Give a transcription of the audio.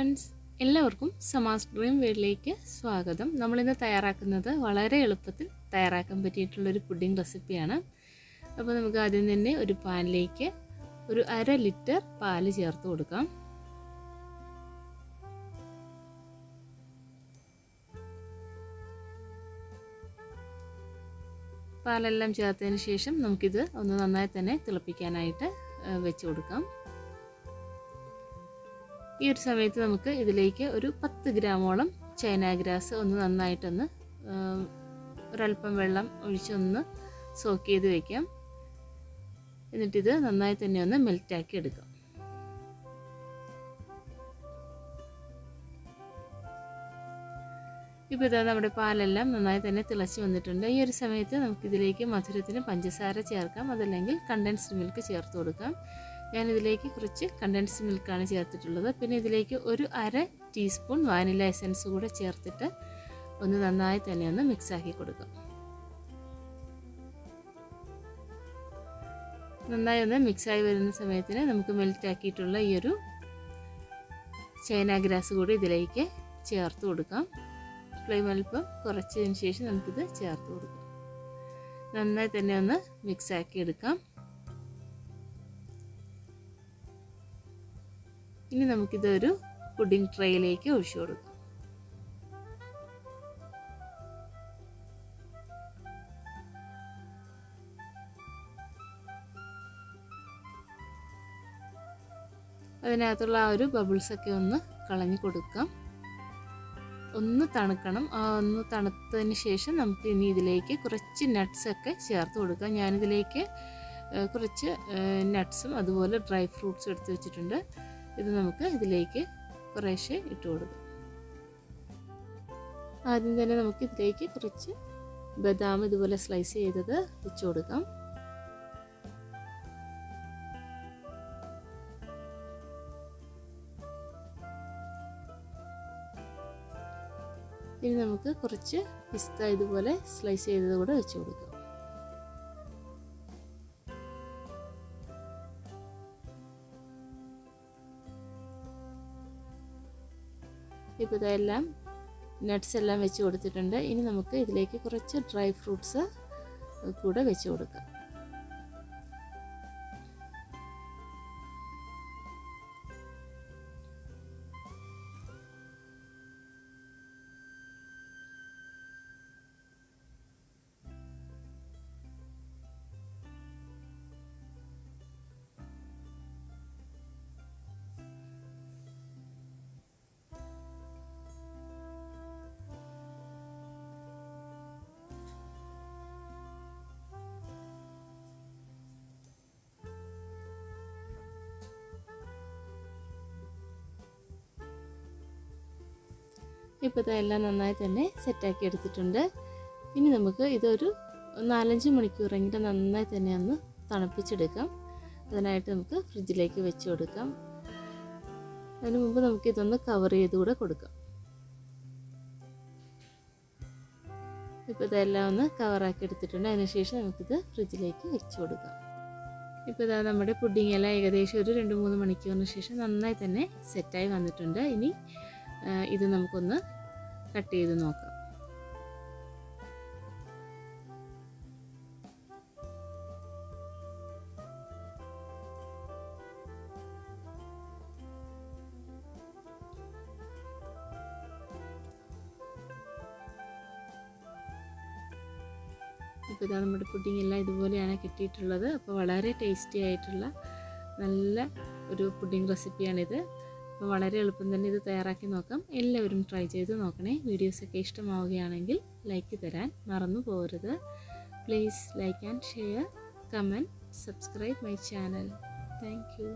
Friends, എല്ലാവർക്കും സമാസ് dream വേൾഡിലേക്ക് സ്വാഗതം. നമ്മളിന്ന് തയ്യാറാക്കുന്നത് വളരെ എളുപ്പത്തിൽ തയ്യാറാക്കാൻ പറ്റിയിട്ടുള്ളൊരു പുഡിംഗ് റെസിപ്പിയാണ്. അപ്പോൾ നമുക്ക് ആദ്യം തന്നെ ഒരു പാനിലേക്ക് ഒരു 1/2 ലിറ്റർ പാല് ചേർത്ത് കൊടുക്കാം. പാലെല്ലാം ചേർത്തതിന് ശേഷം നമുക്കിത് ഒന്ന് നന്നായി തന്നെ തിളപ്പിക്കാനായിട്ട് വെച്ച് കൊടുക്കാം. ഈ ഒരു സമയത്ത് നമുക്ക് ഇതിലേക്ക് ഒരു 10 ഗ്രാമോളം ചൈന ഗ്രാസ് ഒന്ന് നന്നായിട്ടൊന്ന് ഒരല്പം വെള്ളം ഒഴിച്ചൊന്ന് സോക്ക് ചെയ്ത് വയ്ക്കാം. എന്നിട്ടിത് നന്നായി തന്നെ ഒന്ന് മെൽറ്റാക്കി എടുക്കാം. ഇപ്പോൾ ഇതാ നമ്മുടെ പാലെല്ലാം നന്നായി തന്നെ തിളച്ച് വന്നിട്ടുണ്ട്. ഈ ഒരു സമയത്ത് നമുക്കിതിലേക്ക് മധുരത്തിന് പഞ്ചസാര ചേർക്കാം, അതല്ലെങ്കിൽ കണ്ടൻസ്ഡ് മിൽക്ക് ചേർത്ത് കൊടുക്കാം. ഞാനിതിലേക്ക് കുറച്ച് കണ്ടൻസ്ഡ് മിൽക്കാണ് ചേർത്തിട്ടുള്ളത്. പിന്നെ ഇതിലേക്ക് ഒരു 1/2 ടീസ്പൂൺ വാനില എസൻസ് കൂടെ ചേർത്തിട്ട് ഒന്ന് നന്നായി തന്നെ ഒന്ന് മിക്സാക്കി കൊടുക്കാം. നന്നായി ഒന്ന് മിക്സായി വരുന്ന സമയത്തിന് നമുക്ക് മെൽറ്റാക്കിയിട്ടുള്ള ഈ ഒരു ചൈന ഗ്രാസ് കൂടി ഇതിലേക്ക് ചേർത്ത് കൊടുക്കാം. ഫ്ലെയിം അല്പം കുറച്ചതിന് ശേഷം നമുക്കിത് ചേർത്ത് കൊടുക്കാം. നന്നായി തന്നെ ഒന്ന് മിക്സാക്കി എടുക്കാം. ഇനി നമുക്കിതൊരു പുഡിംഗ് ട്രേയിലേക്ക് ഒഴിച്ചു കൊടുക്കാം. അതിനകത്തുള്ള ആ ഒരു ബബിൾസൊക്കെ ഒന്ന് കളഞ്ഞു കൊടുക്കാം. ഒന്ന് തണുക്കണം. ഒന്ന് തണുത്തതിന് ശേഷം നമുക്ക് ഇനി ഇതിലേക്ക് കുറച്ച് നട്ട്സൊക്കെ ചേർത്ത് കൊടുക്കാം. ഞാനിതിലേക്ക് കുറച്ച് നട്ട്സും അതുപോലെ ഡ്രൈ ഫ്രൂട്ട്സും എടുത്ത് വെച്ചിട്ടുണ്ട്. ഇത് നമുക്ക് ഇതിലേക്ക് കുറേശ്ശെ ഇട്ട് കൊടുക്കാം. ആദ്യം തന്നെ നമുക്ക് ഇതിലേക്ക് കുറച്ച് ബദാം ഇതുപോലെ സ്ലൈസ് ചെയ്തത് വെച്ച് കൊടുക്കാം. ഇനി നമുക്ക് കുറച്ച് പിസ്ത ഇതുപോലെ സ്ലൈസ് ചെയ്തത് കൂടെ വെച്ച് കൊടുക്കാം. ഇപ്പോൾ ഇതെല്ലാം നട്ട്സ് എല്ലാം വെച്ച് കൊടുത്തിട്ടുണ്ട്. ഇനി നമുക്ക് ഇതിലേക്ക് കുറച്ച് ഡ്രൈ ഫ്രൂട്ട്സ് കൂടെ വെച്ച് കൊടുക്കാം. ഇപ്പോൾ ഇതെല്ലാം നന്നായി തന്നെ സെറ്റാക്കി എടുത്തിട്ടുണ്ട്. ഇനി നമുക്ക് ഇതൊരു 4-5 മണിക്കൂറെങ്കിലും നന്നായി തന്നെ ഒന്ന് തണുപ്പിച്ചെടുക്കാം. അതിനായിട്ട് നമുക്ക് ഫ്രിഡ്ജിലേക്ക് വെച്ച് കൊടുക്കാം. അതിന് മുമ്പ് നമുക്കിതൊന്ന് കവർ ചെയ്ത് കൂടെ കൊടുക്കാം. ഇപ്പോൾ ഇതെല്ലാം ഒന്ന് കവറാക്കി എടുത്തിട്ടുണ്ട്. അതിനുശേഷം നമുക്കിത് ഫ്രിഡ്ജിലേക്ക് വെച്ച് കൊടുക്കാം. ഇപ്പോൾ ഇതാ നമ്മുടെ പുഡിംഗ് എല്ലാം ഏകദേശം ഒരു 2-3 മണിക്കൂറിന് ശേഷം നന്നായി തന്നെ സെറ്റായി വന്നിട്ടുണ്ട്. ഇനി ഇത് നമുക്കൊന്ന് കട്ട് ചെയ്ത് നോക്കാം. ഇപ്പോൾ ഇതാ നമ്മുടെ പുഡിംഗ് എല്ലാം ഇതുപോലെയാണ് കിട്ടിയിട്ടുള്ളത്. അപ്പോൾ വളരെ ടേസ്റ്റി ആയിട്ടുള്ള നല്ല ഒരു പുഡിംഗ് റെസിപ്പിയാണിത്. അപ്പോൾ വളരെ എളുപ്പം തന്നെ ഇത് തയ്യാറാക്കി നോക്കാം. എല്ലാവരും ട്രൈ ചെയ്ത് നോക്കണേ. വീഡിയോസൊക്കെ ഇഷ്ടമാവുകയാണെങ്കിൽ ലൈക്ക് തരാൻ മറന്നു പോകരുത്. Please like and share, comment, subscribe my channel. Thank you.